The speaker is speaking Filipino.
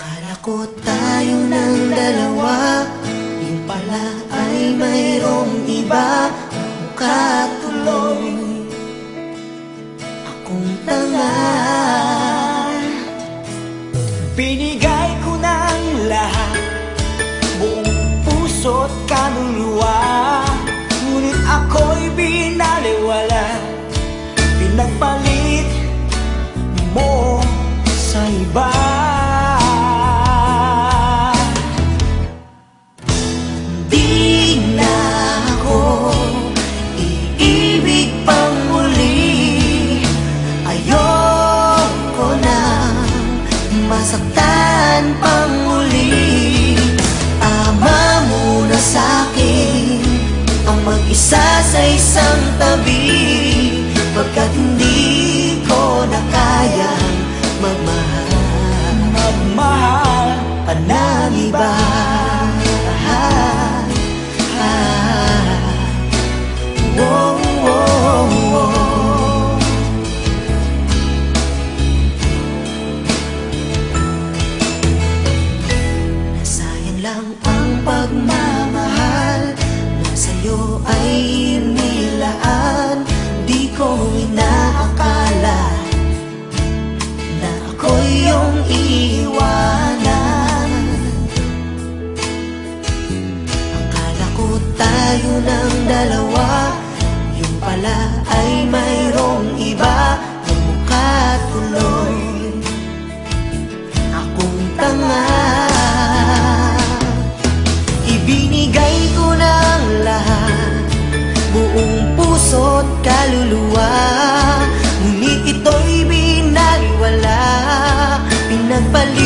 Akala ko tayo ng dalawa, yung pala ay mayroong iba. Mukha tuloy akong tanga. Binigay ko ng lahat, buong puso't kaluluwa, ngunit ako'y binaliwala. Pinagpalit mo sa iba. Di na ako iibig pang muli. Ayoko na masaktan pang muli. Tama muna sa'kin ang mag-isa sa isang tabi, pagkat hindi ko na kayang magmahal pa ng iba. Whoa, whoa, whoa. Nasayang lang ang pagmamahal na sa'yo ay inilaan. Di ko inaakala na ako'y iyong iiwanan. Akala ko tayo ng dalawa, yung pala ay mayroong iba. Ang mukha tuloy akong tanga. Ibinigay ko ng lahat, buong puso't kaluluwa, ngunit ito'y binaliwala. Pinagpalit